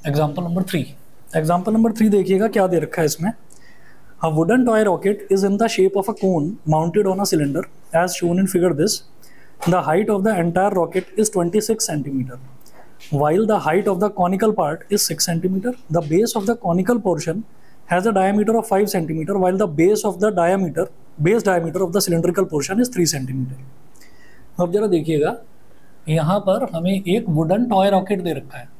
Example number 3 देखिएगा क्या दे रखा है इसमें। A wooden toy rocket is in the shape of a cone mounted on a cylinder as shown in figure this. The height of the entire rocket is 26 centimeter, while the height of the conical part is 6 centimeter. The base of the conical portion has a diameter of 5 centimeter, while the base diameter of the cylindrical portion is 3 centimeter. अब जरा देखिएगा, यहाँ पर हमें एक wooden toy rocket दे रखा है।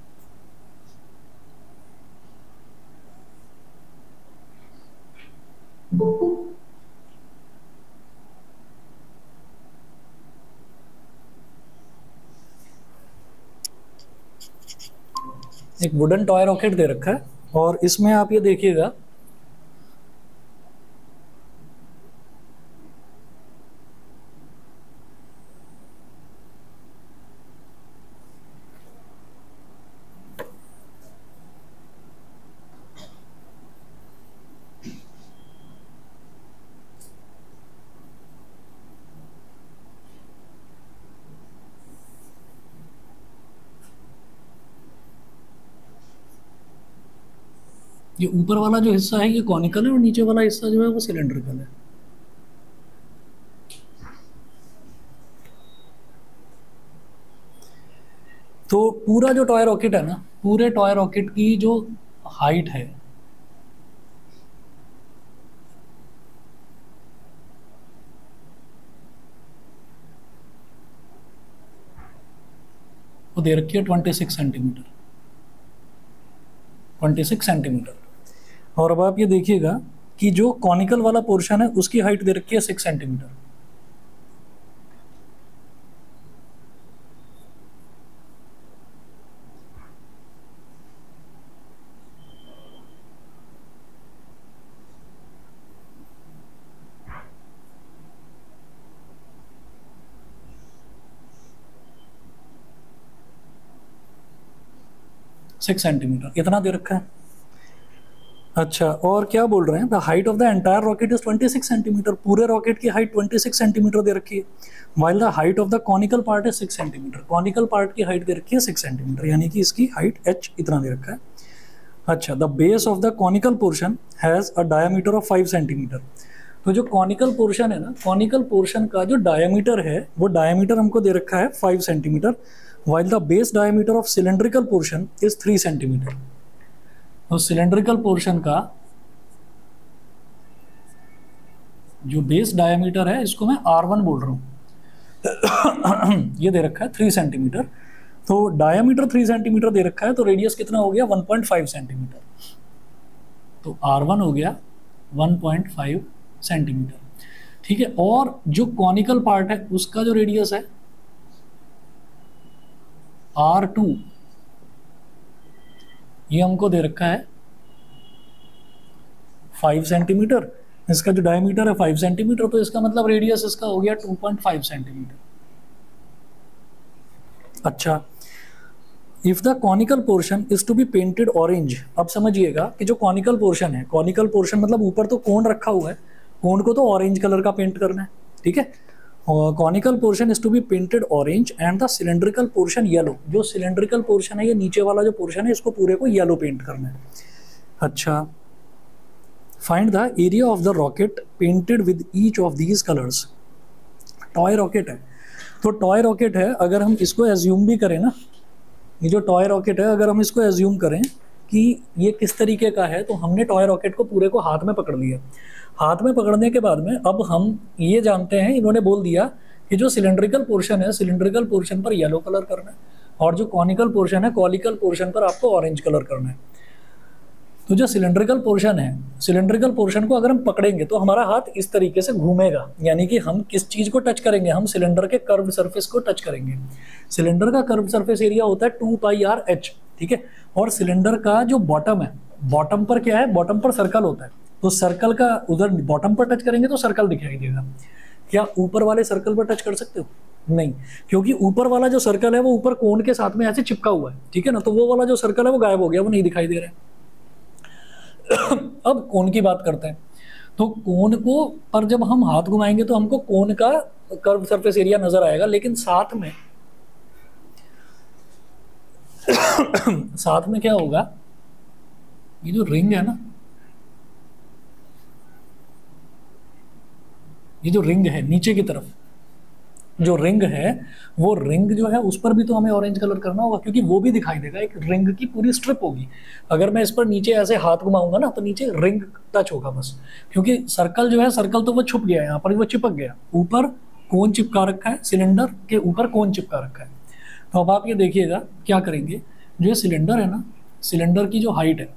एक वुडन टॉय रॉकेट दे रखा है और इसमें आप ये देखिएगा ये ऊपर वाला जो हिस्सा है ये कॉनिकल है और नीचे वाला हिस्सा जो है वो सिलेंड्रिकल है। तो पूरा जो टॉय रॉकेट है ना, पूरे टॉय रॉकेट की जो हाइट है वो दे रखी है 26 सेंटीमीटर। 26 सेंटीमीटर। और अब आप ये देखिएगा कि जो कॉनिकल वाला पोर्शन है उसकी हाइट दे रखी है 6 सेंटीमीटर। सिक्स सेंटीमीटर इतना दे रखा है। अच्छा, और क्या बोल रहे हैं, the height of the entire rocket is 26 centimetre. पूरे रॉकेट की हाइट 26 सेंटीमीटर दे रखी है, while the height of the conical part is 6 centimetre. Conical part की हाइट दे रखी है 6 सेंटीमीटर, यानी कि इसकी हाइट h इतना दे रखा है। अच्छा, the base of the conical portion has a diameter of 5 centimetre. तो जो कॉनिकल पोर्शन है ना, कॉनिकल पोर्शन का जो डायमीटर है वो डायमीटर हमको दे रखा है 5 centimetre, while the base diameter of cylindrical portion is 3 centimetre. तो सिलेंड्रिकल पोर्शन का जो बेस डायमीटर है इसको मैं R1 बोल रहा हूँ। ये दे रखा है 3 सेंटीमीटर। तो डायमीटर 3 सेंटीमीटर दे रखा है, तो रेडियस कितना हो गया 1.5 सेंटीमीटर। तो R1 हो गया 1.5 सेंटीमीटर। ठीक है, और जो कॉनिकल पार्ट है उसका जो रेडियस है R2 ये हमको दे रखा है 5 सेंटीमीटर। इसका जो डायमीटर है 5 सेंटीमीटर, तो इसका मतलब रेडियस इसका हो गया 2.5 सेंटीमीटर। अच्छा, if the conical portion is to be painted orange. अब समझिएगा कि जो कॉनिकल पोर्शन है, कॉनिकल पोर्शन मतलब ऊपर तो कोन रखा हुआ है, कोन को तो ऑरेंज कलर का पेंट करना है। ठीक है, conical portion is to be painted orange and the cylindrical portion yellow. जो सिलेंड्रिकल पोर्शन है, ये नीचे वाला जो पोर्शन है, इसको पूरे को येलो पेंट करना है। अच्छा, find the area of the rocket painted with each of these colours. Toy rocket है, तो टॉय रॉकेट है, अगर हम इसको एज्यूम भी करें ना, ये जो टॉय रॉकेट है अगर हम इसको एज्यूम करें कि ये किस तरीके का है, तो हमने टॉय रॉकेट को पूरे को हाथ में पकड़ लिया। हाथ में पकड़ने के बाद में अब हम ये जानते हैं, इन्होंने बोल दिया कि जो सिलेंड्रिकल पोर्शन है, सिलेंड्रिकल पोर्शन पर येलो कलर करना है, और जो कॉनिकल पोर्शन है, कॉनिकल पोर्शन पर आपको ऑरेंज कलर करना है। तो जो सिलेंड्रिकल पोर्शन है, सिलेंड्रिकल पोर्शन को अगर हम पकड़ेंगे तो हमारा हाथ इस तरीके से घूमेगा, यानी कि हम किस चीज़ को टच करेंगे, हम सिलेंडर के कर्व सरफेस को टच करेंगे। सिलेंडर का कर्व सरफेस एरिया होता है 2πr/h। ठीक है, और सिलेंडर का जो बॉटम है, बॉटम पर क्या है, बॉटम पर सर्कल होता है, तो सर्कल का उधर बॉटम पर टच करेंगे तो सर्कल दिखाई देगा। क्या ऊपर वाले सर्कल पर टच कर सकते हो? नहीं, क्योंकि ऊपर वाला जो सर्कल है वो ऊपर कोन के साथ में ऐसे चिपका हुआ है। ठीक है ना, तो वो वाला जो सर्कल है वो गायब हो गया, वो नहीं दिखाई दे रहा है। अब कोन की बात करते हैं, तो कोन को पर जब हम हाथ घुमाएंगे तो हमको कोन का कर्व सरफेस एरिया नजर आएगा, लेकिन साथ में साथ में क्या होगा, ये जो रिंग है ना, ये जो रिंग है नीचे की तरफ, जो रिंग है, वो रिंग जो है उस पर भी तो हमें ऑरेंज कलर करना होगा, क्योंकि वो भी दिखाई देगा, एक रिंग की पूरी स्ट्रिप होगी। अगर मैं इस पर नीचे ऐसे हाथ घुमाऊंगा ना, तो नीचे रिंग टच होगा बस, क्योंकि सर्कल जो है, सर्कल तो वो छुप गया है, यहाँ पर वो चिपक गया, ऊपर कोन चिपका रखा है, सिलेंडर के ऊपर कोन चिपका रखा है। तो अब आप ये देखिएगा क्या करेंगे, जो ये सिलेंडर है ना, सिलेंडर की जो हाइट है,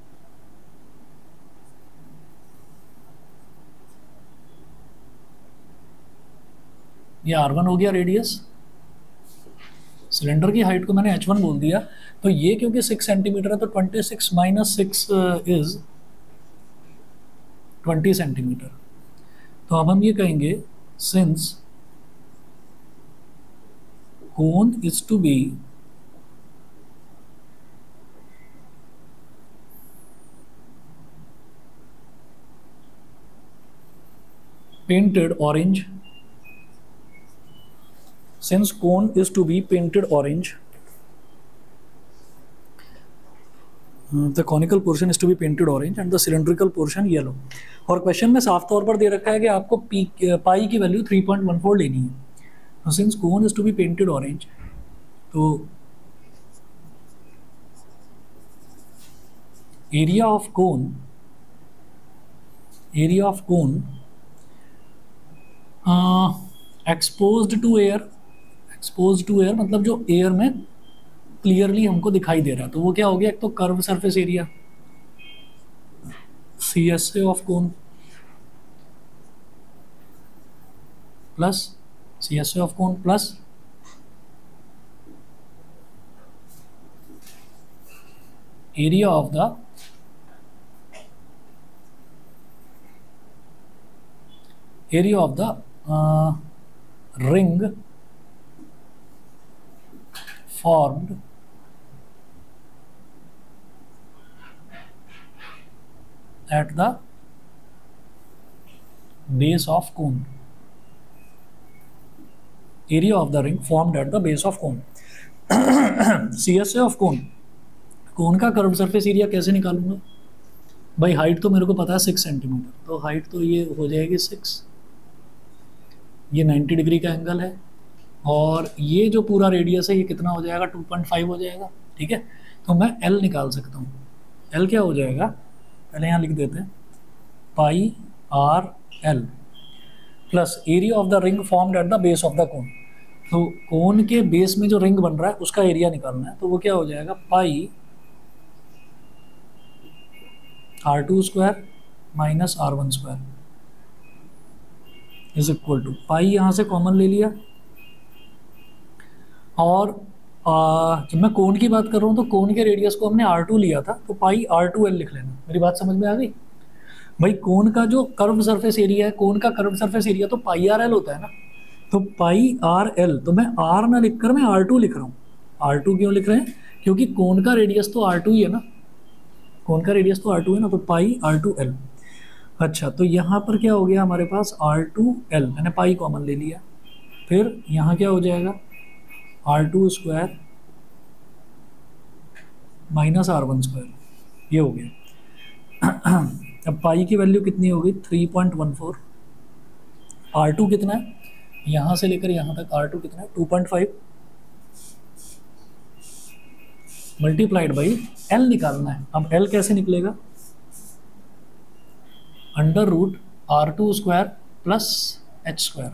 ये R1 हो गया रेडियस, सिलेंडर की हाइट को मैंने H1 बोल दिया। तो ये क्योंकि 6 सेंटीमीटर है, तो 26 माइनस 6 इज 20 सेंटीमीटर। तो अब हम ये कहेंगे, since cone is to be painted orange, since cone is to be painted orange, the conical portion is to be painted orange and the cylindrical portion yellow। और question में साफ तौर पर दे रखा है कि आपको पाई की वैल्यू 3.14 लेनी है। तो since cone is to be painted orange, तो area of cone, area of cone exposed to air, exposed to air मतलब जो एयर में क्लियरली हमको दिखाई दे रहा है, तो वो क्या हो गया, एक तो curve surface area CSA of cone plus CSA of cone plus area of the area of the ring formed at the base of cone, area of the ring formed at the base of cone। CSA of cone, कोन का curve surface area कैसे निकालूंगा भाई, height तो मेरे को पता है 6 centimetre, तो हाइट तो ये हो जाएगी 6, ये 90 डिग्री का एंगल है, और ये जो पूरा रेडियस है ये कितना हो जाएगा, 2.5 हो जाएगा, ठीक है। तो मैं L निकाल सकता हूँ। L क्या हो जाएगा, पहले यहाँ लिख देते हैं, pi are L plus area of the ring formed at the base of the cone. तो कोन के बेस में जो रिंग बन रहा है उसका एरिया निकालना है, तो वो क्या हो जाएगा, pi R2 square minus R1 square is equal to, pi यहाँ से कॉमन ले लिया, और जब मैं कोन की बात कर रहा हूँ तो कोन के रेडियस को हमने R2 लिया था, तो पाई R2L लिख लेना। मेरी बात समझ में आ गई भाई, कोन का जो कर्व सरफेस एरिया है, कोन का कर्व सरफेस एरिया तो पाई RL होता है ना, तो पाई RL, तो मैं R ना लिखकर मैं R2 लिख रहा हूँ। R2 क्यों लिख रहे हैं, क्योंकि कोन का रेडियस तो R2 ही है ना, कोन का रेडियस तो R2 है ना, तो पाई R2L। अच्छा, तो यहाँ पर क्या हो गया हमारे पास, R2L, मैंने पाई कॉमन ले लिया, फिर यहाँ क्या हो जाएगा, R2 square minus R1 square, ये हो गया। अब पाई की वैल्यू कितनी होगी, 3.14, R2 कितना है, यहाँ से लेकर यहाँ तक R2 कितना है, 2.5 मल्टीप्लाइड बाई L निकालना है। अब L कैसे निकलेगा, under root R2 square plus H square.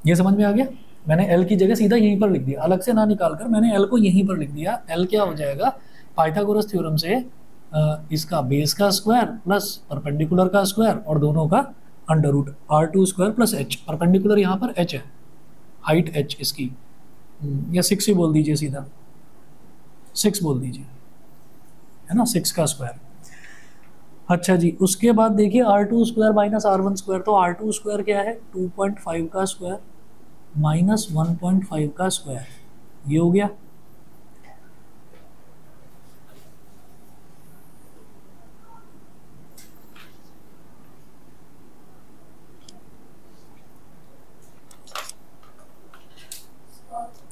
ये समझ में आ गया, मैंने L की जगह सीधा यहीं पर लिख दिया, अलग से ना निकाल कर मैंने L को यहीं पर लिख दिया। L क्या हो जाएगा, पाइथागोरस थ्योरम से इसका बेस का स्क्वायर प्लस परपेंडिकुलर का स्क्वायर और दोनों का under root R2 square plus H। Perpendicular यहाँ पर H है, हाइट H इसकी, या 6 ही बोल दीजिए, सीधा 6 बोल दीजिए, है ना, 6 का स्क्वायर। अच्छा जी, उसके बाद देखिए R2 square minus R1 square, तो R2 स्क्वायर क्या है, 2.5 का स्क्वायर माइनस 1.5 का स्क्वायर, ये हो गया।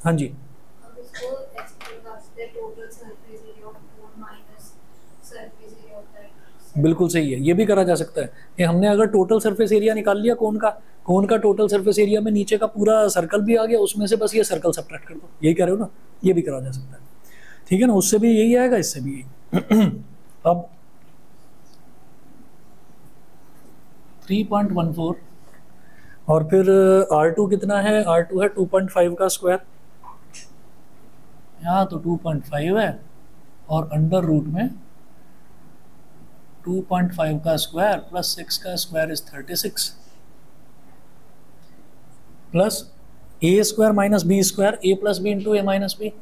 हाँ जी, अब इसको एक्सप्लेन कर सकते हैं, total surface area of cone minus surface area of that. बिल्कुल सही है, ये भी करा जा सकता है कि हमने अगर टोटल सरफेस एरिया निकाल लिया कोन का टोटल सरफेस एरिया में नीचे का पूरा सर्कल भी आ गया, उसमें से बस ये सर्कल सब्ट्रैक्ट कर दो, यही कह रहे हो ना, ये भी करा जा सकता है। ठीक है ना, उससे भी यही आएगा, इससे भी यही। अब 3.14 और फिर R2 कितना है, R2 है 2.5 का स्क्वायर, यहाँ तो 2.5 है और अंडर रूट में 2.5 का स्क्वायर प्लस 6 का square is 36 plus a square minus b square, a plus b into a minus b.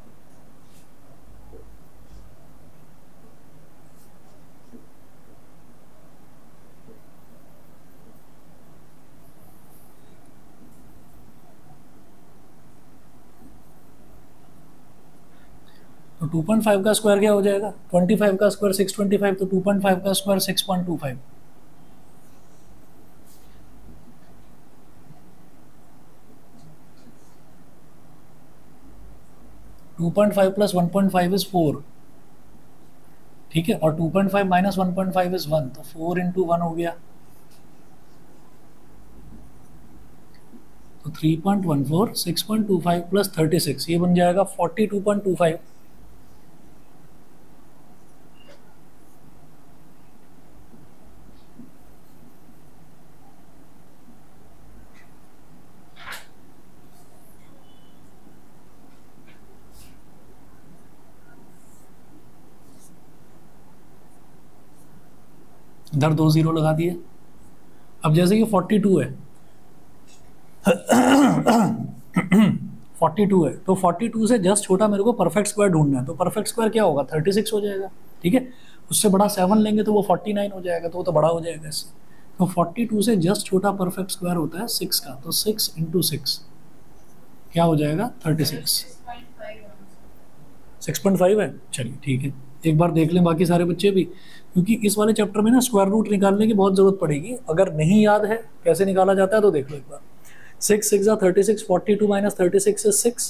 तो 2.5 का स्क्वायर क्या हो जाएगा, 25 का स्क्वायर 625, तो 2.5 का square 6.25। Two point five plus 1.5 is 4, ठीक है, और 2.5 माइनस 1.5 इज 1, तो 4 इंटू 1 हो गया, तो 3.14 6.25 प्लस 36, ये बन जाएगा 42.25। इधर 2 0 लगा दिए। अब जैसे कि 42 है 42 है, तो 42 से जस्ट छोटा मेरे को परफेक्ट स्क्वायर ढूंढना है, तो परफेक्ट स्क्वायर क्या होगा, 36 हो जाएगा, ठीक है। उससे बड़ा 7 लेंगे तो वो 49 हो जाएगा, तो वो तो बड़ा हो जाएगा इससे। तो 42 से जस्ट छोटा परफेक्ट स्क्वायर होता है 6 का, तो 6 इंटू 6 क्या हो जाएगा, 36। 6.5 है, चलिए ठीक है, एक बार देख लें बाकी सारे बच्चे भी, क्योंकि इस वाले चैप्टर में ना स्क्वायर रूट निकालने की बहुत ज़रूरत पड़ेगी। अगर नहीं याद है कैसे निकाला जाता है तो देख लो एक बार। 6 6 36, 42 माइनस 36 is 6,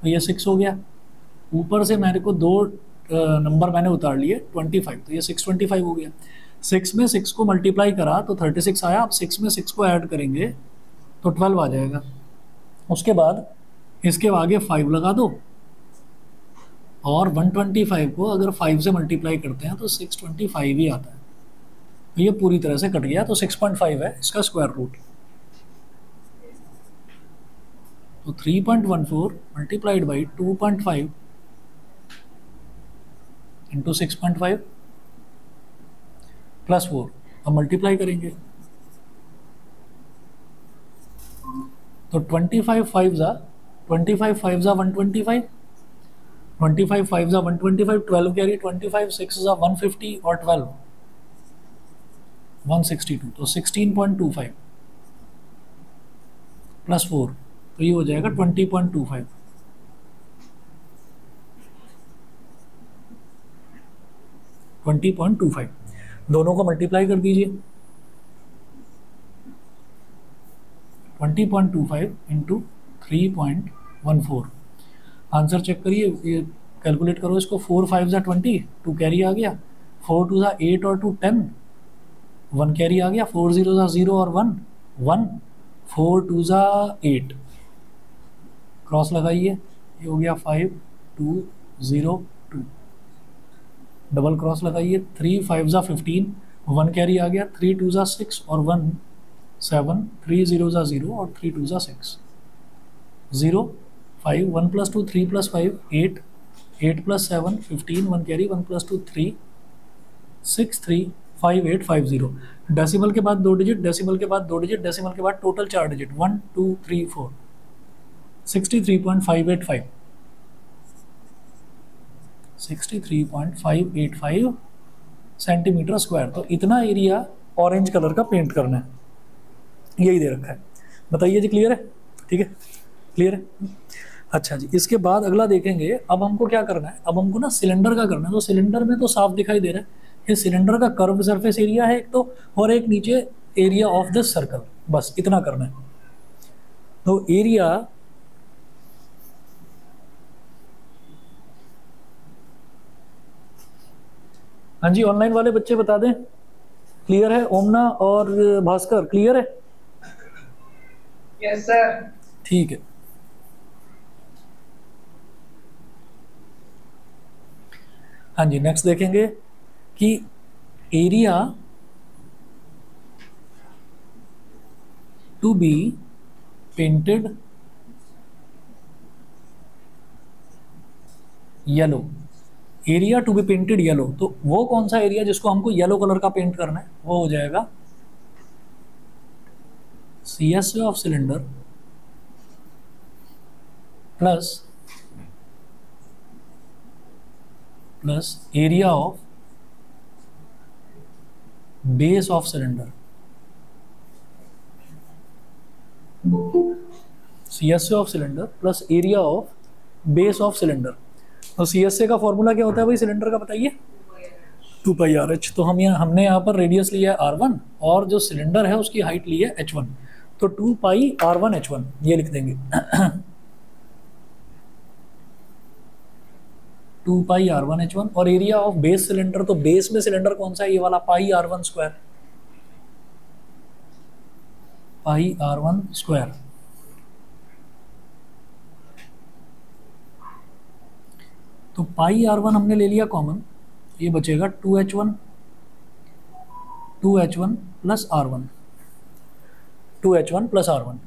तो ये 6 हो गया। ऊपर से मेरे को 2 नंबर मैंने उतार लिए 25, तो ये 625 हो गया। 6 में 6 को मल्टीप्लाई करा तो 36 आया। अब 6 में 6 को ऐड करेंगे तो 12 आ जाएगा। उसके बाद इसके आगे 5 लगा दो, और 125 को अगर 5 से मल्टीप्लाई करते हैं तो 625 ही आता है, तो ये पूरी तरह से कट गया, तो 6.5 है इसका स्क्वायर रूट। तो 3.14 मल्टीप्लाइड बाई 2.5 इंटू 6.5 प्लस 4, अब मल्टीप्लाई करेंगे तो 25 5 जा 125, 25 5 जा 125, 12 कैरी 25, 6 जा 150 और 12 162, तो 16.25 प्लस 4, तो ये हो जाएगा 20.25। 20.25 दोनों को मल्टीप्लाई कर दीजिए। 20.25 इंटू 3.14, आंसर चेक करिए, ये कैलकुलेट करो इसको। 4 5 जा 20, 2 कैरी आ गया, 4 2 जा 8 और 2 10, 1 कैरी आ गया, 4 0 जा 0 और 1 1, 4 2 जा 8, क्रॉस लगाइए, ये हो गया 5 2 0 2, डबल क्रॉस लगाइए, 3 5 जा 15, 1 कैरी आ गया, 3 2 जा 6 और 1 7, 3 0 जा 0 और 3 2 जा 6, 0 5 1 plus 2 3 plus 5 8, 8 plus 7 15, 1 carry, 1 plus 2 3 6 3 5 8 5 0। Decimal के बाद 2 डिजिट, डेसिमल के बाद 2 डिजिट, डेसिमल के बाद टोटल 4 डिजिट, 1 2 3 4, 63.585, 63.585 सेंटीमीटर स्क्वायर। तो इतना एरिया ऑरेंज कलर का पेंट करना है, यही दे रखा है। बताइए जी, क्लियर है? ठीक है, क्लियर है। अच्छा जी, इसके बाद अगला देखेंगे। अब हमको क्या करना है, अब हमको ना सिलेंडर का करना है। तो सिलेंडर में तो साफ दिखाई दे रहा है, ये सिलेंडर का कर्व सरफेस एरिया है एक तो, और एक नीचे एरिया ऑफ दिस सर्कल, बस इतना करना है। तो एरिया हाँ जी, ऑनलाइन वाले बच्चे बता दें, क्लियर है? ओमना और भास्कर क्लियर है? Yes sir. ठीक है। हाँ जी, नेक्स्ट देखेंगे कि area to be painted yellow, area to be painted yellow, तो वो कौन सा एरिया जिसको हमको येलो कलर का पेंट करना है? वो हो जाएगा CSA of cylinder plus area of base of cylinder. CSA of cylinder plus area of base of cylinder. तो CSA का फॉर्मूला क्या होता है भाई सिलेंडर का, बताइए? 2πRh। तो हमने यहाँ पर रेडियस लिया है R1 और जो सिलेंडर है उसकी हाइट ली है H1, तो 2πR1H1 ये लिख देंगे। 2πR1H1 और एरिया ऑफ बेस सिलेंडर, तो बेस में सिलेंडर कौन सा है? ये वाला πR1², πR1²। तो πR1 हमने ले लिया कॉमन, ये बचेगा 2H1 plus R1, 2H1 plus R1।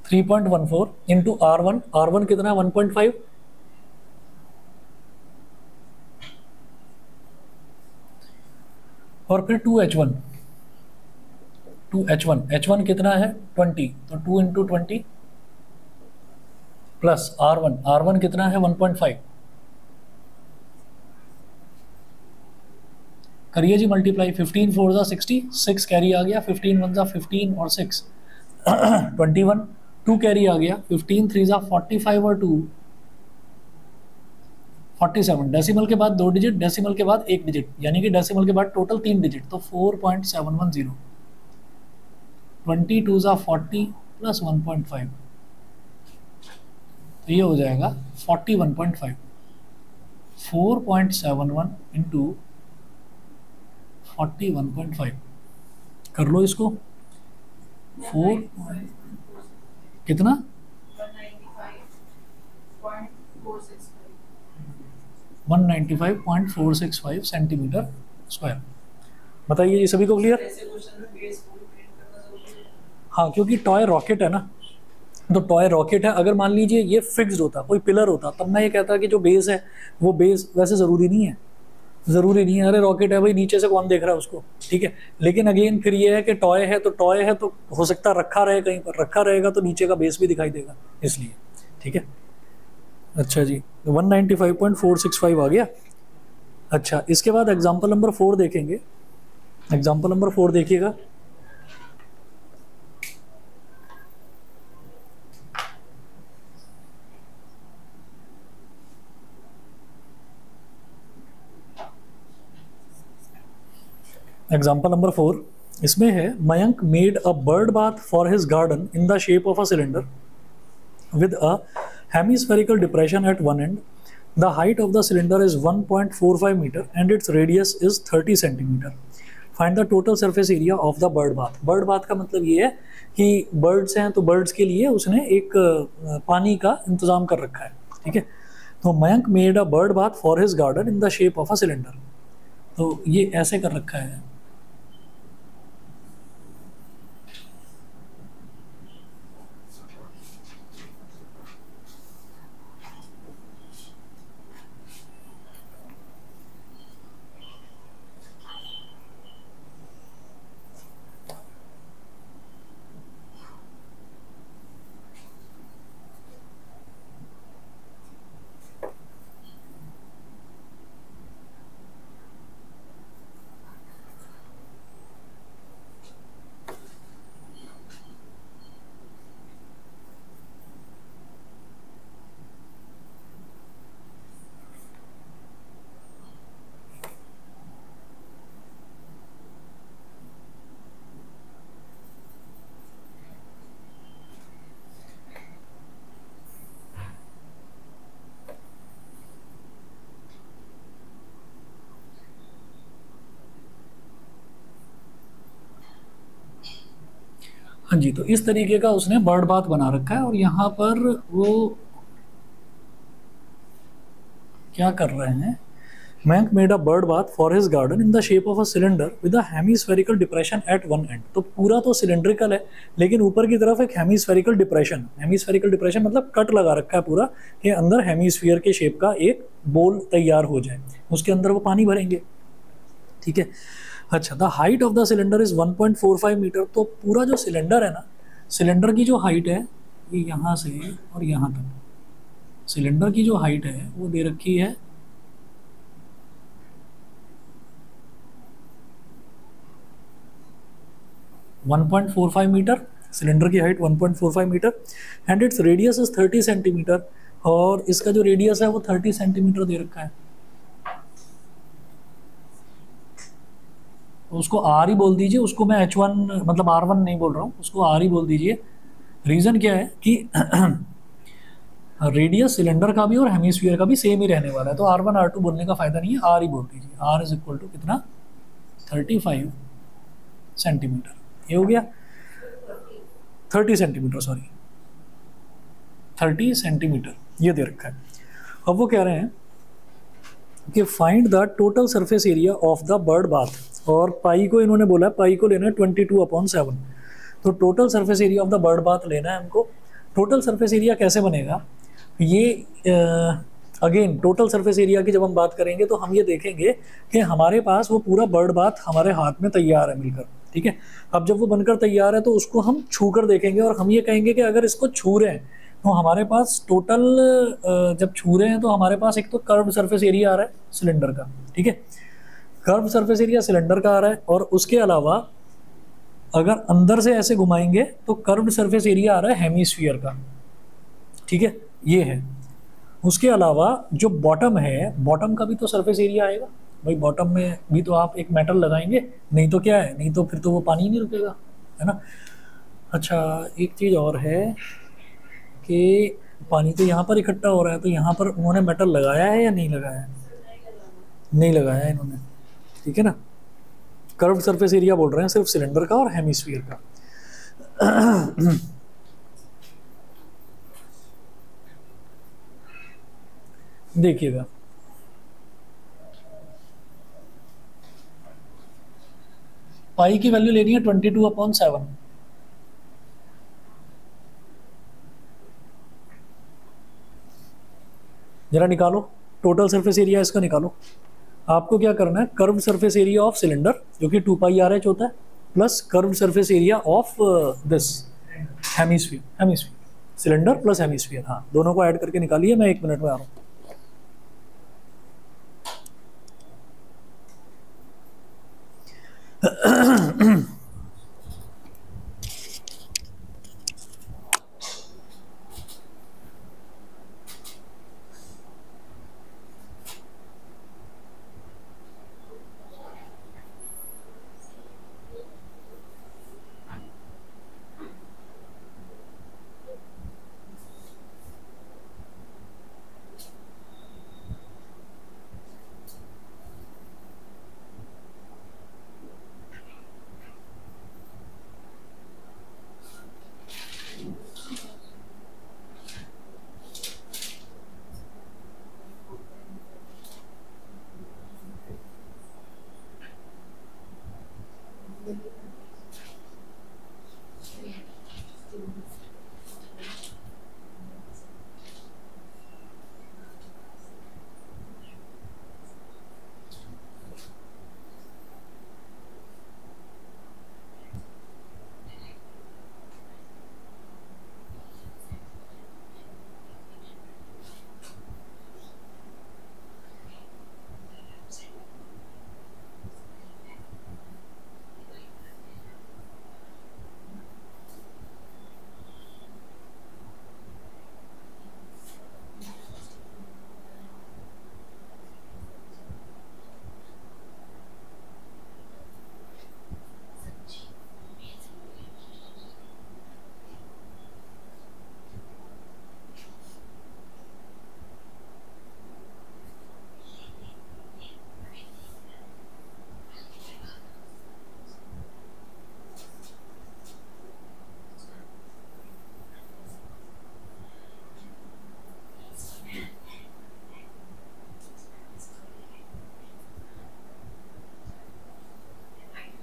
3.14 into R1, R1 कितना है? 1.5, और फिर 2H1, H1 कितना है? 20, तो 2 इंटू 20 प्लस R1 कितना है? 1.5, करिए जी मल्टीप्लाई। 15 4 जा 60, 6 कैरी आ गया, 15 1 जा 15 और 6 21, 2 कैरी आ गया, 15 3 जा 45 और 2 47। डेसिमल के बाद 2 डिजिट, डेसिमल के बाद 1 डिजिट, यानी कि डेसिमल के बाद टोटल 3 डिजिट, तो 4.710। 22 जा 40 प्लस 1.5, तो ये हो जाएगा 41.5। 4.71 इंटू 41.5 कर लो इसको। 4 कितना? 195.465 सेंटीमीटर स्क्वायर। बताइए ये सभी को क्लियर? हाँ, क्योंकि टॉय रॉकेट है ना, तो टॉय रॉकेट है। अगर मान लीजिए ये फिक्स्ड होता, कोई पिलर होता, तब मैं ये कहता कि जो बेस है वो बेस, वैसे ज़रूरी नहीं है, ज़रूरी नहीं है। अरे रॉकेट है भाई, नीचे से कौन देख रहा है उसको, ठीक है। लेकिन अगेन फिर ये है कि टॉय है, तो टॉय है तो हो सकता है रखा रहे, कहीं पर रखा रहेगा तो नीचे का बेस भी दिखाई देगा, इसलिए, ठीक है। अच्छा जी, 195.465 आ गया। अच्छा, इसके बाद एग्जाम्पल नंबर 4 देखेंगे। एग्जाम्पल नंबर 4 देखिएगा। एग्जाम्पल नंबर 4 इसमें है, Mayank made a bird bath for his garden in the shape of a cylinder with a hemispherical depression at one end. The height of the cylinder is 1.45 metre and its radius is 30 centimetre. Find the total surface area of the bird bath. Bird bath का मतलब ये है कि birds हैं, तो birds के लिए उसने एक पानी का इंतजाम कर रखा है, ठीक है। तो Mayank made a bird bath for his garden in the shape of a cylinder, तो ये ऐसे कर रखा है। हाँ जी, तो इस तरीके का उसने बर्ड बाथ बना रखा है। और यहाँ पर वो क्या कर रहे हैं, Mank made a bird bath for his garden in the shape of a cylinder with a hemispherical depression at one end। तो पूरा तो सिलेंड्रिकल है, लेकिन ऊपर की तरफ एक हेमीस्फेरिकल डिप्रेशन, हेमीस्फेरिकल डिप्रेशन मतलब कट लगा रखा है पूरा, कि अंदर हेमीस्फीयर के शेप का एक बोल तैयार हो जाए, उसके अंदर वो पानी भरेंगे। ठीक है, अच्छा, the height of the cylinder is 1.45 metre. तो पूरा जो सिलेंडर है ना, सिलेंडर की जो हाइट है ये यहाँ से और यहाँ तक, सिलेंडर की जो हाइट है वो दे रखी है 1.45 मीटर, सिलेंडर की height 1.45 metre, and its radius is 30 centimetre, और इसका जो रेडियस है वो 30 सेंटीमीटर दे रखा है। तो उसको आर ही बोल दीजिए, उसको मैं H1 मतलब R1 नहीं बोल रहा हूँ, उसको आर ही बोल दीजिए। रीज़न क्या है कि रेडियस सिलेंडर का भी और हेमीस्फीयर का भी सेम ही रहने वाला है, तो R1 R2 बोलने का फायदा नहीं है, आर ही बोल दीजिए। आर इज इक्वल टू कितना, 35 सेंटीमीटर। ये हो गया 30 सेंटीमीटर, सॉरी 30 सेंटीमीटर ये दे रखा है। अब वो कह रहे हैं कि find the total surface area of the bird bath, और पाई को इन्होंने बोला, पाई को लेना है 22/7। तो total surface area of the bird bath लेना है हमको। टोटल सरफेस एरिया कैसे बनेगा, ये अगेन टोटल सरफेस एरिया की जब हम बात करेंगे तो हम ये देखेंगे कि हमारे पास वो पूरा बर्ड बाथ हमारे हाथ में तैयार है मिलकर। ठीक है, अब जब वो बनकर तैयार है तो उसको हम छू कर देखेंगे, और हम ये कहेंगे कि अगर इसको छू रहे हैं तो हमारे पास टोटल, जब छू रहे हैं तो हमारे पास एक तो कर्व्ड सरफेस एरिया आ रहा है सिलेंडर का। ठीक है, कर्व्ड सरफेस एरिया सिलेंडर का आ रहा है, और उसके अलावा अगर अंदर से ऐसे घुमाएंगे तो कर्व्ड सरफेस एरिया आ रहा है हेमीस्फीयर का। ठीक है, ये है। उसके अलावा जो बॉटम है, बॉटम का भी तो सरफेस एरिया आएगा भाई, बॉटम में भी तो आप एक मेटल लगाएंगे, नहीं तो क्या है, नहीं तो फिर तो वो पानी नहीं रुकेगा, है ना। अच्छा, एक चीज़ और है कि पानी तो यहाँ पर इकट्ठा हो रहा है, तो यहाँ पर उन्होंने मेटल लगाया है या नहीं लगाया है, नहीं लगाया है इन्होंने। ठीक है ना, कर्व्ड सरफेस एरिया बोल रहे हैं सिर्फ सिलेंडर का और हेमीस्फीयर का। देखिएगा, पाई की वैल्यू लेनी है 22/7। जरा निकालो टोटल सरफेस एरिया इसका निकालो। आपको क्या करना है, curved surface area of cylinder जो कि 2πRH होता है, plus curved surface area of this hemisphere, hemisphere cylinder plus hemisphere, हाँ दोनों को ऐड करके निकालिए। मैं 1 मिनट में आ रहा हूँ।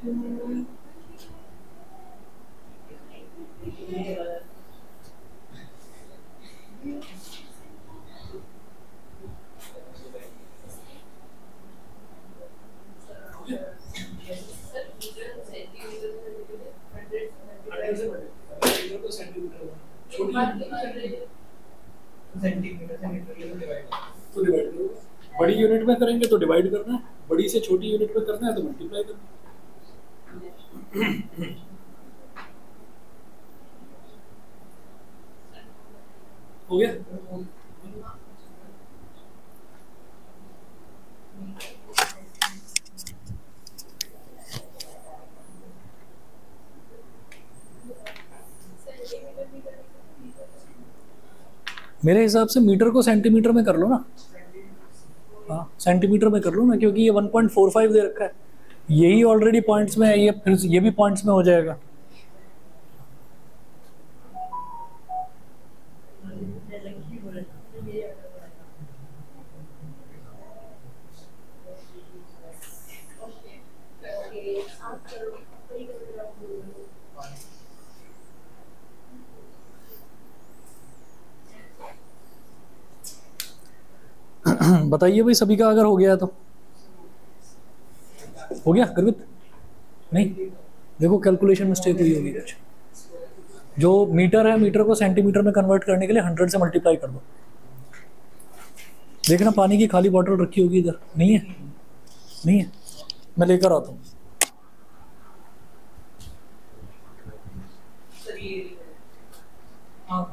तो डिवाइड करो, बड़ी यूनिट में करेंगे तो डिवाइड करना है, बड़ी से छोटी यूनिट में करना है तो मल्टीप्लाई करना है। हो गया? मेरे हिसाब से मीटर को सेंटीमीटर में कर लो ना। हाँ, सेंटीमीटर में कर लो ना, क्योंकि ये 1.45 दे रखा है, यही ऑलरेडी पॉइंट्स में है, ये फिर ये भी पॉइंट्स में हो जाएगा। बताइए भाई, सभी का अगर हो गया तो हो गया गर्वित? नहीं, देखो कैलकुलेशन मिस्टेक हुई होगी कुछ। जो मीटर है, मीटर को सेंटीमीटर में कन्वर्ट करने के लिए 100 से मल्टीप्लाई कर दो। देखना पानी की खाली बॉटल रखी होगी इधर, नहीं है? नहीं है, मैं लेकर आता हूँ। हाँ,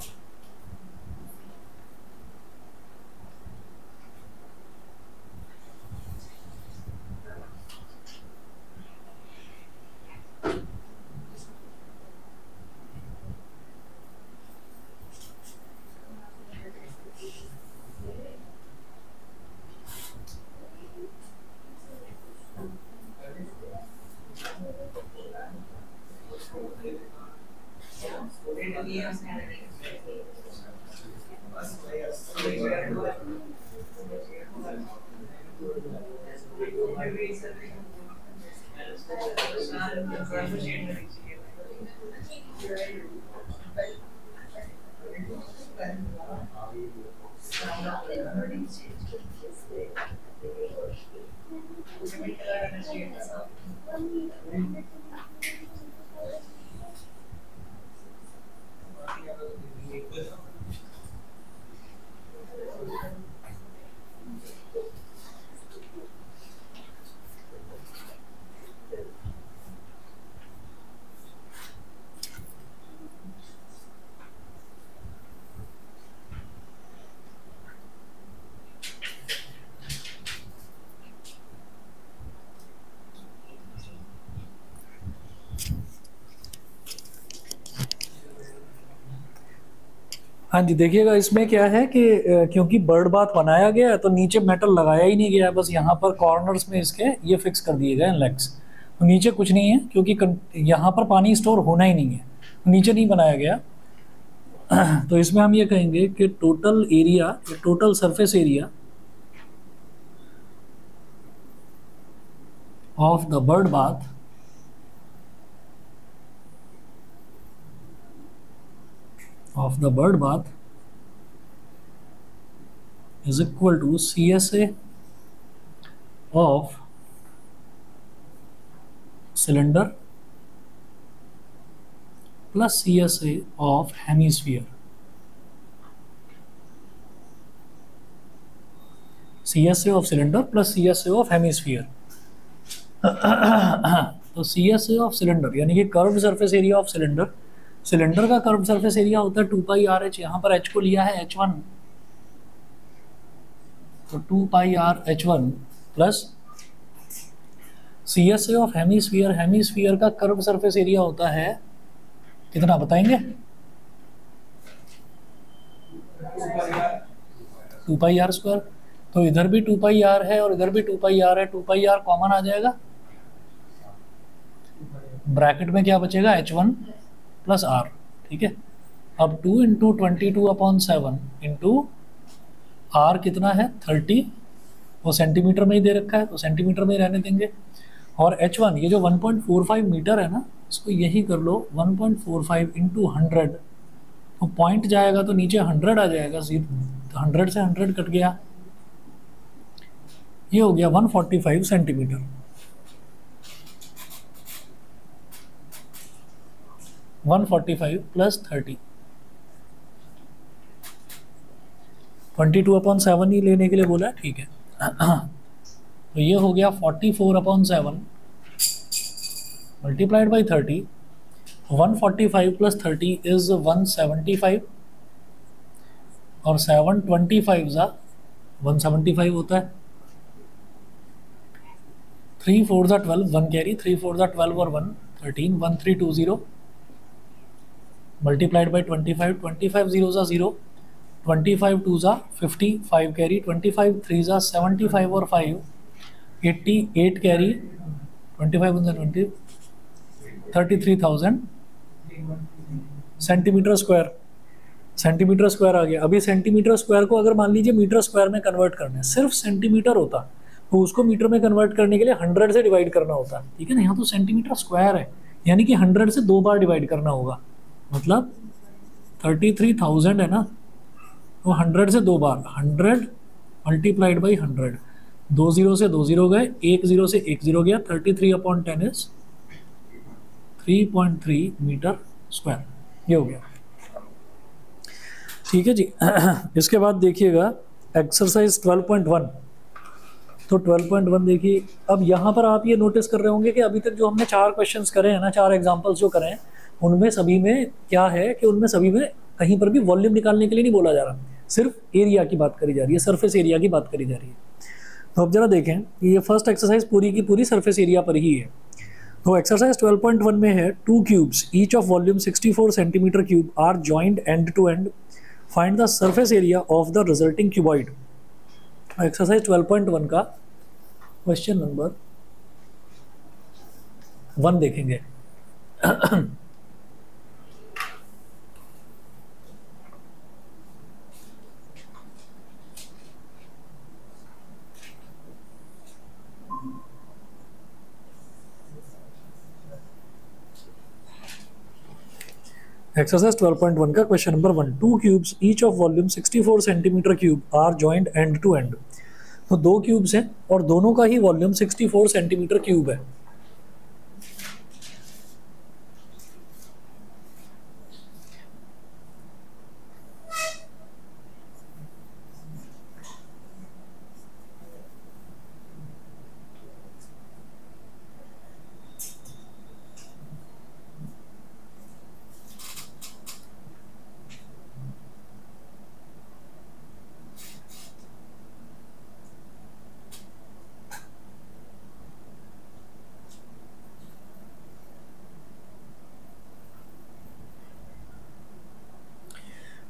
हाँ जी, देखिएगा इसमें क्या है कि क्योंकि बर्ड बाथ बनाया गया है तो नीचे मेटल लगाया ही नहीं गया है, बस यहाँ पर कॉर्नर्स में इसके ये फिक्स कर दिए गए लेग्स। तो नीचे कुछ नहीं है, क्योंकि यहाँ पर पानी स्टोर होना ही नहीं है, नीचे नहीं बनाया गया। तो इसमें हम ये कहेंगे कि total area, total surface area of the bird bath is equal to CSA of cylinder plus CSA of hemisphere. CSA of cylinder plus CSA of hemisphere. तो CSA of cylinder यानी कि curved surface area of cylinder, cylinder का curved surface area होता है 2πRh, यहाँ पर h को लिया है h1, तो 2πRh1 plus CSA of hemisphere, hemisphere का कर्व्ड सरफेस एरिया होता है कितना बताएंगे? 2πr²। तो इधर भी 2πr है और इधर भी 2πr है, 2πr कॉमन आ जाएगा, ब्रैकेट में क्या बचेगा? h1 plus r। ठीक है, अब 2 इंटू 22/7 इंटू r कितना है? 30, वो सेंटीमीटर में ही दे रखा है तो सेंटीमीटर में ही रहने देंगे। और H1 ये जो 1.45 मीटर है ना, इसको यही कर लो 1.45 इंटू 100, तो पॉइंट जाएगा तो नीचे 100 आ जाएगा, 100 से 100 कट गया, ये हो गया 145 सेंटीमीटर। 145 प्लस 30, 22/7 ही लेने के लिए बोला है, ठीक है। तो ये हो गया 44/7 मल्टीप्लाइड बाई 30, 145 प्लस 30 इज 175, और 725 ज़ा 175 होता है, 3 4 ज़ा 12, 1 कैरी, 3 4 ज़ा 12 और 1 13, 1320 मल्टीप्लाइड बाई 25, 25 0 ज़ा 0, 25 2 ज़ा 50, 5 कैरी, 25 3 ज़ा 75 और 5 88 carry, 25 1 20, 33,000 centimetre square. Centimetre square आ गया। अभी सेंटीमीटर स्क्वायर को अगर मान लीजिए मीटर स्क्वायर में कन्वर्ट करना है, सिर्फ सेंटीमीटर होता तो उसको मीटर में कन्वर्ट करने के लिए 100 से डिवाइड करना होता, ठीक है ना। यहाँ तो सेंटीमीटर स्क्वायर है, यानी कि 100 से 2 बार डिवाइड करना होगा, मतलब 33,000 है ना, तो 100 से 2 बार, 100 मल्टीप्लाइड बाई 100, 2 0 से 2 0 गए, 1 0 से 1 0 गया, 33/10 इज 3.3 मीटर स्क्वायर, ये हो गया, ठीक है जी। इसके बाद देखिएगा एक्सरसाइज 12.1। तो 12.1 देखिए, अब यहाँ पर आप ये नोटिस कर रहे होंगे कि अभी तक जो हमने 4 क्वेश्चंस करे हैं ना, 4 एग्जांपल्स जो करे हैं, उनमें सभी में क्या है कि उनमें सभी में कहीं पर भी वॉल्यूम निकालने के लिए नहीं बोला जा रहा, सिर्फ एरिया की बात करी जा रही है, सरफेस एरिया की बात करी जा रही है। तो अब जरा देखें, ये फर्स्ट एक्सरसाइज पूरी की पूरी सरफेस एरिया पर ही है। तो एक्सरसाइज 12.1 में है 2 cubes each of volume 64 centimetre cube are joined end to end, find the surface area of the resulting cuboid. Exercise 12.1 का क्वेश्चन नंबर 1 देखेंगे। एक्सरसाइज 12.1 का question number 1, 2 cubes each of volume 64 centimetre cube are joined end to end. तो 2 cubes हैं और दोनों का ही volume 64 centimetre cube है।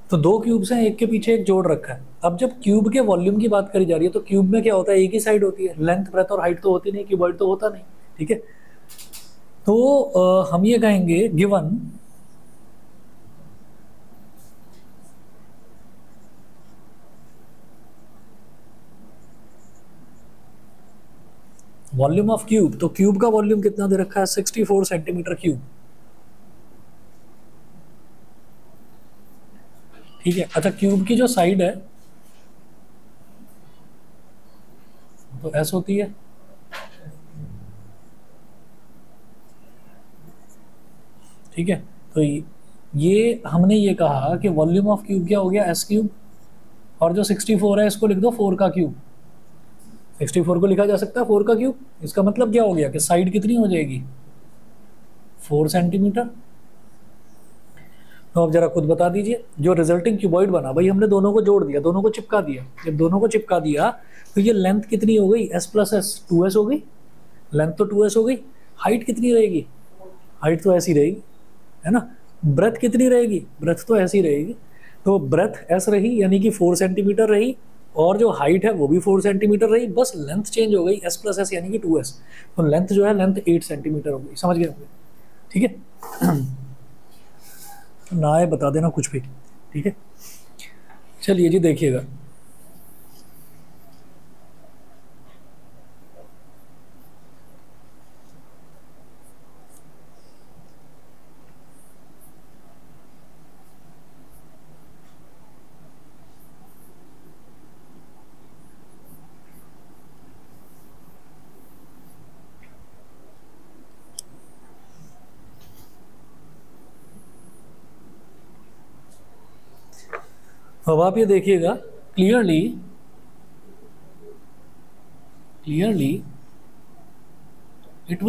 तो 2 क्यूब्स हैं, एक के पीछे एक जोड़ रखा है। अब जब क्यूब के वॉल्यूम की बात करी जा रही है तो क्यूब में क्या होता है, एक ही साइड होती है, लेंथ ब्रेथ और हाइट तो होती नहीं, क्यूबॉइड तो होता नहीं, ठीक है। तो हम ये कहेंगे गिवन वॉल्यूम ऑफ क्यूब, तो क्यूब का वॉल्यूम कितना दे रखा है, 64 सेंटीमीटर क्यूब, ठीक है। अच्छा, क्यूब की जो साइड है तो एस होती है, ठीक है। तो ये हमने ये कहा कि वॉल्यूम ऑफ क्यूब क्या हो गया, एस क्यूब, और जो 64 है इसको लिख दो 4 का क्यूब। 64 को लिखा जा सकता है 4 का क्यूब। इसका मतलब क्या हो गया कि साइड कितनी हो जाएगी, 4 सेंटीमीटर। तो अब जरा खुद बता दीजिए, जो रिजल्टिंग क्यूबॉइड बना, भाई हमने दोनों को जोड़ दिया, दोनों को चिपका दिया। जब दोनों को चिपका दिया तो ये लेंथ कितनी हो गई, s प्लस एस, 2s हो गई, लेंथ तो 2s हो गई। हाइट कितनी रहेगी, हाइट तो ऐसी रहेगी, है ना। ब्रेथ कितनी रहेगी, ब्रेथ तो ऐसी रहेगी। तो ब्रेथ s रही, यानी कि 4 सेंटीमीटर रही, और जो हाइट है वो भी 4 सेंटीमीटर रही, बस लेंथ चेंज हो गई, s प्लस एस यानी कि 2s। तो लेंथ जो है, लेंथ 8 सेंटीमीटर हो गई, समझ गए, ठीक है। ना है बता देना कुछ भी, ठीक है। चलिए जी देखिएगा, अब आप ये देखिएगा clearly it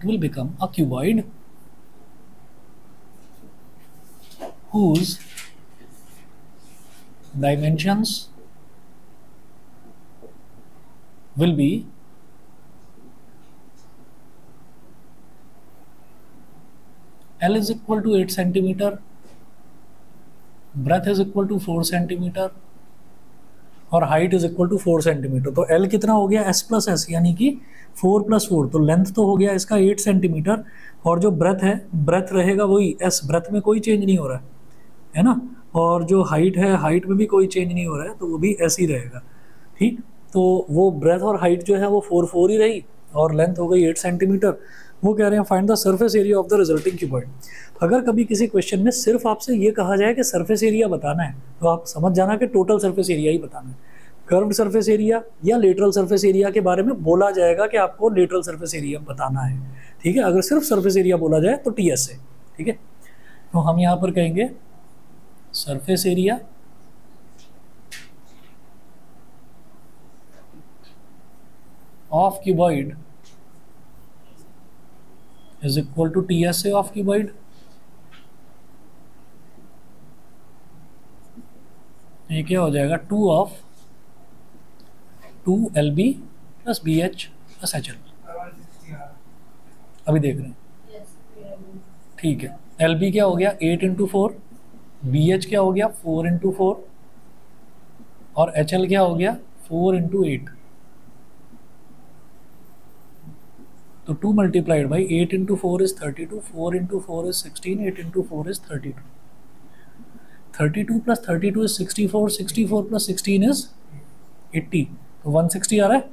will become a cuboid whose dimensions will be L is equal to 8 centimeter, breadth is equal to 4 centimeter और height is equal to 4 centimetre. तो L कितना हो गया, S प्लस एस, यानी कि 4 + 4, तो लेंथ तो हो गया इसका 8 सेंटीमीटर, और जो ब्रेथ है, ब्रेथ रहेगा वही S, ब्रेथ में कोई चेंज नहीं हो रहा है ना, और जो हाइट है, हाइट में भी कोई चेंज नहीं हो रहा है, तो वो भी ऐसे ही रहेगा। ठीक, तो वो ब्रेथ और हाइट जो है वो 4 ही रही, और लेंथ हो गई 8 सेंटीमीटर। वो कह रहे हैं find the surface area of the resulting cuboid. अगर कभी किसी क्वेश्चन में सिर्फ आपसे ये कहा जाए कि सरफेस एरिया बताना है, तो आप समझ जाना कि टोटल सरफेस एरिया ही बताना है। कर्व्ड सरफेस एरिया या लेटरल सरफेस एरिया के बारे में बोला जाएगा कि आपको लेटरल सरफेस एरिया बताना है। ठीक है, अगर सिर्फ सरफेस एरिया बोला जाए तो TS है। ठीक है, तो हम यहाँ पर कहेंगे surface area of cuboid is equal to TSA of cuboid. ये क्या हो जाएगा, 2LB + BH + HL। अभी देख रहे हैं, ठीक है। LB क्या हो गया, 8 × 4, BH क्या हो गया, 4 × 4, और HL क्या हो गया, 4 × 8। तो 2 × 8 × 4 is 32, 4 × 4 is 16, 8 × 4 is 32। 32 + 32 is 64, 64 + 16 is 80, तो 160 आ रहा है,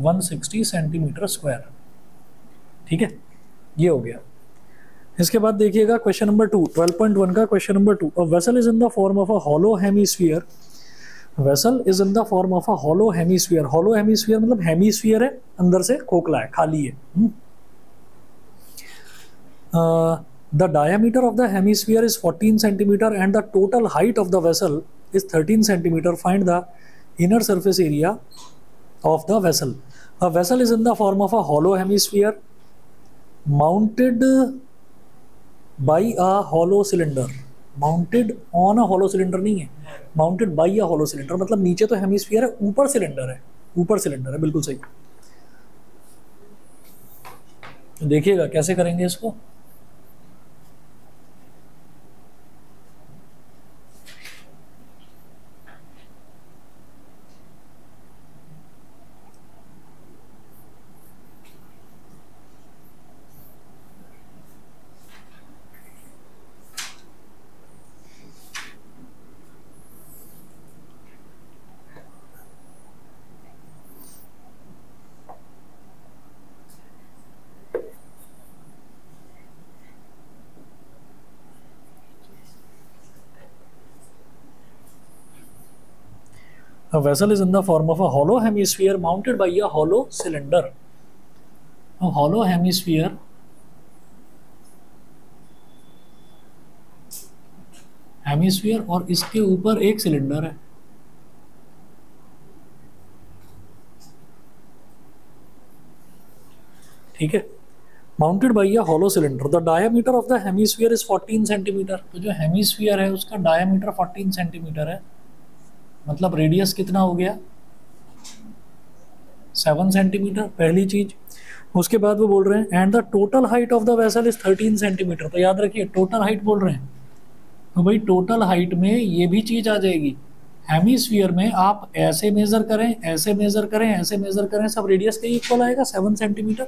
160 सेंटीमीटर स्क्वायर। ठीक है, ये हो गया। इसके बाद देखिएगा क्वेश्चन नंबर 2, 12.1 का question number 2। A vessel is in the form of a hollow hemisphere. Vessel is in the form of a hollow hemisphere. Hollow hemisphere मतलब हेमीस्फीयर है, अंदर से खोखला है, खाली है। The diameter of the hemisphere is 14 centimeter and the total height of the vessel is 13 centimeter. Find the inner surface area of the vessel. A vessel is in the form of a hollow hemisphere mounted by a hollow cylinder. Mounted on a hollow cylinder नहीं है, mounted by a hollow cylinder मतलब नीचे तो hemisphere है, ऊपर cylinder है, ऊपर cylinder है, बिल्कुल सही। देखिएगा कैसे करेंगे इसको। A vessel is in the form of a hollow hemisphere mounted by a hollow cylinder. A hollow hemisphere और इसके ऊपर एक सिलेंडर है। ठीक है, mounted by a hollow cylinder. The diameter of the hemisphere is 14 centimetre. तो जो hemisphere है उसका डायमीटर 14 सेंटीमीटर है, मतलब रेडियस कितना हो गया, 7 सेंटीमीटर, पहली चीज। उसके बाद वो बोल रहे हैं and the total height of the vessel is 13 centimetre. तो याद रखिए टोटल हाइट बोल रहे हैं, तो भाई टोटल हाइट में ये भी चीज आ जाएगी। हेमीस्फीयर में आप ऐसे मेजर करें, ऐसे मेजर करें, ऐसे मेजर करें, सब रेडियस का इक्वल आएगा, 7 सेंटीमीटर।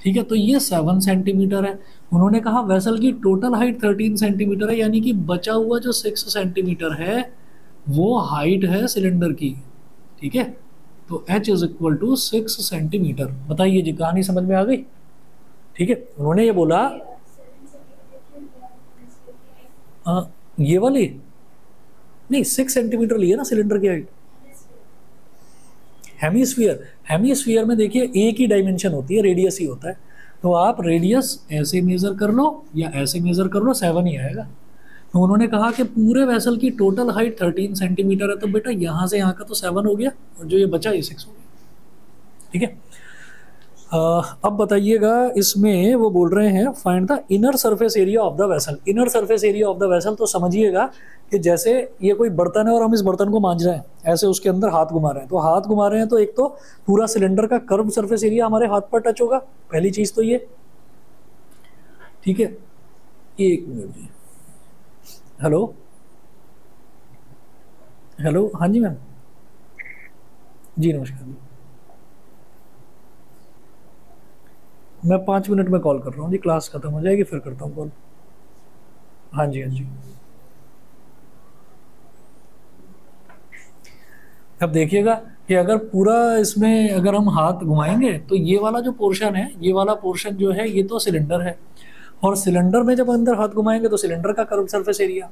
ठीक है, तो ये 7 सेंटीमीटर है। उन्होंने कहा वेसल की टोटल हाइट 13 सेंटीमीटर है, यानी कि बचा हुआ जो 6 सेंटीमीटर है वो हाइट है सिलेंडर की। ठीक है, तो H is equal to 6 centimetre. बताइए जी, कहानी समझ में आ गई। ठीक है, उन्होंने ये बोला ये वाली नहीं, 6 सेंटीमीटर लिए ना सिलेंडर की हाइट। हेमीस्फीयर में देखिए एक ही डायमेंशन होती है, रेडियस ही होता है। तो आप रेडियस ऐसे मेज़र कर लो या ऐसे मेज़र कर लो, 7 ही आएगा। तो उन्होंने कहा कि पूरे वेसल की टोटल हाइट 13 सेंटीमीटर है, तो बेटा यहाँ से यहाँ का तो 7 हो गया और जो ये बचा ये 6 हो गया। ठीक है। अब बताइएगा, इसमें वो बोल रहे हैं find the inner surface area of the vessel. Inner surface area of the vessel, तो समझिएगा कि जैसे ये कोई बर्तन है और हम इस बर्तन को मांझ रहे हैं, ऐसे उसके अंदर हाथ घुमा रहे हैं, तो हाथ घुमा रहे हैं तो एक तो पूरा सिलेंडर का कर्व सरफेस एरिया हमारे हाथ पर टच होगा, पहली चीज तो ये। ठीक है, एक मिनट जी। हेलो हेलो, हाँ जी मैम जी, नमस्कार जी। मैं 5 मिनट में कॉल कर रहा हूँ जी, क्लास खत्म हो जाएगी फिर करता हूँ कॉल। हाँ जी हाँ जी। अब देखिएगा कि अगर पूरा इसमें अगर हम हाथ घुमाएंगे तो ये वाला जो पोर्शन है, ये वाला पोर्शन जो है ये तो सिलेंडर है, और सिलेंडर में जब अंदर हाथ घुमाएंगे तो सिलेंडर का कर्व सरफेस एरिया,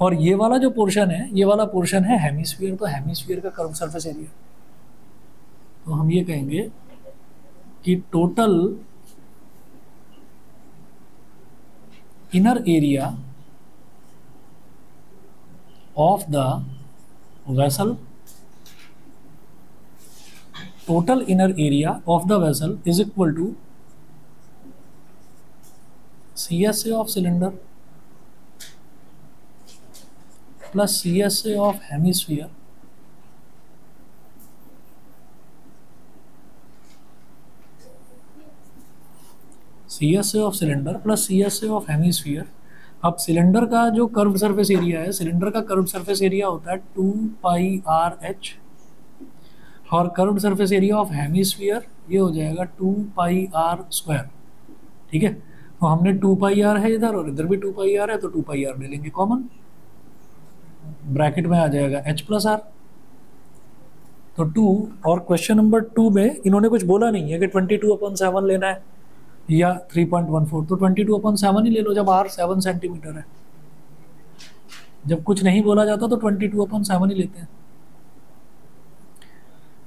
और ये वाला जो पोर्शन है ये वाला पोर्शन है हेमिस्फीयर, तो हेमिस्फीयर का कर्व सरफेस एरिया। तो हम ये कहेंगे कि total inner area of the vessel, total inner area of the vessel is equal to CSA of cylinder plus CSA of hemisphere CSA of cylinder plus CSA of hemisphere। अब cylinder का जो curve surface area है, cylinder का curve surface area होता है 2πRh, और curved surface area of hemisphere ये हो जाएगा 2πr²। ठीक है, तो हमने 2πr है इधर और इधर भी 2πr है, तो 2πr ले लेंगे कॉमन, ब्रैकेट में आ जाएगा h+r। तो 2, और क्वेश्चन नंबर 2 में इन्होंने कुछ बोला नहीं है कि 22/7 लेना है या 3.14, तो 22/7 ही ले लो जब r 7 सेंटीमीटर है। जब कुछ नहीं बोला जाता तो 22/7 ही लेते हैं।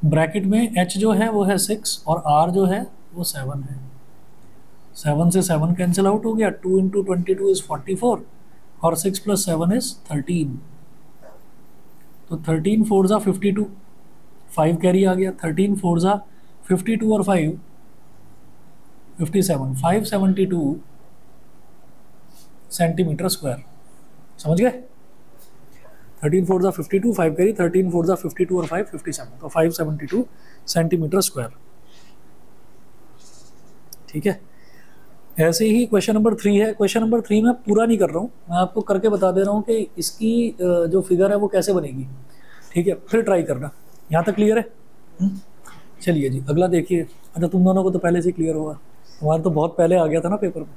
ब्रैकेट में h जो है वो है 6 और r जो है वो 7 है। 7 से 7 कैंसिल आउट हो गया, 2 × 22 इज 44 और 6 + 7 इज 13, तो 13 4 ज़ा 52, 5 कैरी आ गया, 13 4 ज़ा 52 और 5 57, 572 सेंटीमीटर स्क्वायर। समझ गए? 13 4 ज़ा 52, 5 कैरी, 13 4 ज़ा 52 और 5 57, तो 572 सेंटीमीटर स्क्वायर। ठीक है, ऐसे ही क्वेश्चन नंबर 3 है। क्वेश्चन नंबर 3 मैं पूरा नहीं कर रहा हूँ, मैं आपको करके बता दे रहा हूँ कि इसकी जो फिगर है वो कैसे बनेगी। ठीक है, फिर ट्राई करना। यहाँ तक क्लियर है? चलिए जी, अगला देखिए। अच्छा, तुम दोनों को तो पहले से क्लियर होगा, तुम्हारा तो बहुत पहले आ गया था ना पेपर में।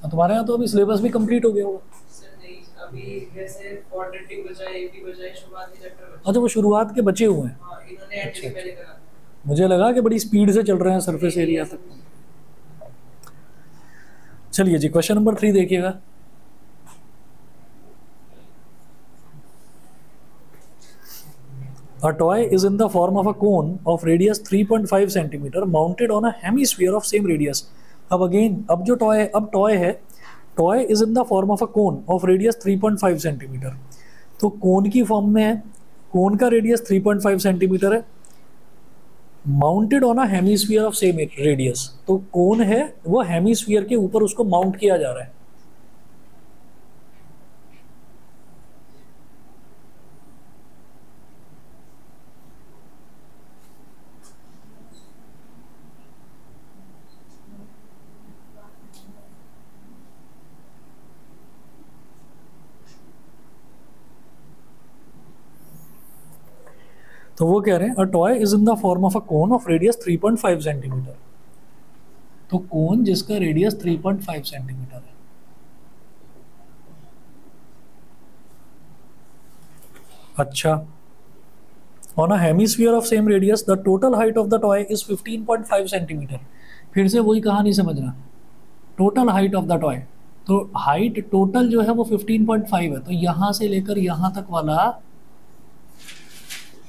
तुम्हारे यहाँ तो अभी सिलेबस भी कंप्लीट हो गया होगा। अभी जैसे क्वाड्रेटिक बचा है, एपी बचा है, शुरुआती चैप्टर बचा। अच्छा, वो शुरुआत के बचे हुए हैं। हां, इन्होंने एंट्री पहले करा। मुझे लगा कि बड़ी स्पीड से चल रहे हैं सरफेस एरिया तक। चलिए जी, क्वेश्चन नंबर 3 देखिएगा। A toy is in the form of a cone of radius 3.5 centimeter mounted on a hemisphere of same radius। अब अगेन, अब जो टॉय है, अब टॉय है, toy is in the form of a cone of radius 3.5 centimetre. तो कोन की form में है, कोन का रेडियस 3.5 सेंटीमीटर है, mounted on a hemisphere of same radius. तो कोन है वो हेमिस्फीयर के ऊपर उसको माउंट किया जा रहा है। तो वो कह रहे हैं a toy is in the form of a cone of radius 3.5 centimetre. तो कोन जिसका रेडियस 3.5 सेंटीमीटर है। अच्छा, on a hemisphere of same radius the total height of the toy is 15.5 centimetre. फिर से वही कहानी समझना, total height of the toy, तो हाइट टोटल जो है वो 15.5 है, तो यहाँ से लेकर यहाँ तक वाला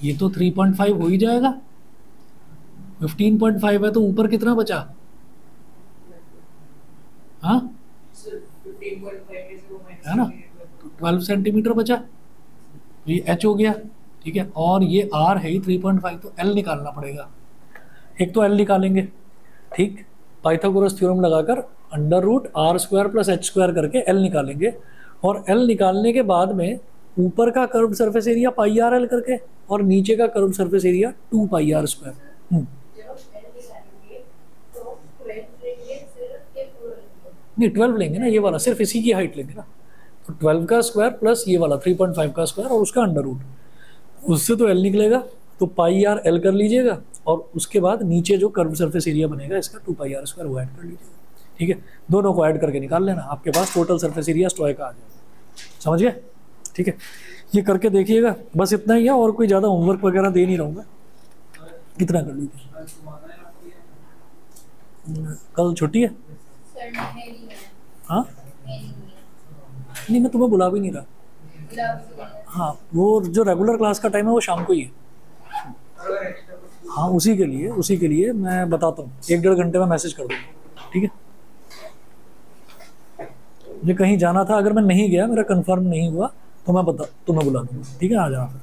ये तो 3.5 हो ही जाएगा। 15.5 है तो ऊपर कितना बचा? हाँ है ना, 12 सेंटीमीटर बचा, तो ये h हो गया, ठीक है। और ये r है ही 3.5, तो l निकालना पड़ेगा। एक तो l निकालेंगे, ठीक, पाइथागोरस थ्योरम लगाकर under root r square plus h square करके l निकालेंगे, और l निकालने के बाद में ऊपर का curve surface area pi are l करके और नीचे का curve surface area 2 pi r square. नहीं 12 लेंगे ना, ये वाला सिर्फ इसी की हाइट लेंगे ना, तो 12 का स्क्वायर प्लस ये वाला 3.5 का स्क्वायर और उसका अंडर रूट, उससे तो एल निकलेगा, तो पाई आर एल कर लीजिएगा, और उसके बाद नीचे जो कर्व सरफेस एरिया बनेगा इसका 2 पाई आर स्क्वायर वो ऐड कर लीजिएगा, ठीक है। दोनों को ऐड करके निकाल लेना, आपके पास टोटल सरफेस एरिया टॉय का आ जाएगा। समझ गए? ठीक है, ये करके देखिएगा। बस इतना ही है, और कोई ज़्यादा होमवर्क वगैरह दे नहीं रहूँगा, इतना कर लीजिए। कल छुट्टी है? हाँ नहीं, मैं तुम्हें बुला भी नहीं रहा। हाँ, वो जो रेगुलर क्लास का टाइम है वो शाम को ही है। हाँ उसी के लिए मैं बताता हूँ, 1-1.5 घंटे में मैसेज कर दूँगा, ठीक है। मुझे कहीं जाना था, अगर मैं नहीं गया, मेरा कंफर्म नहीं हुआ, तो मैं तुम्हें बुला दूँगा, ठीक है। आ जाना फिर।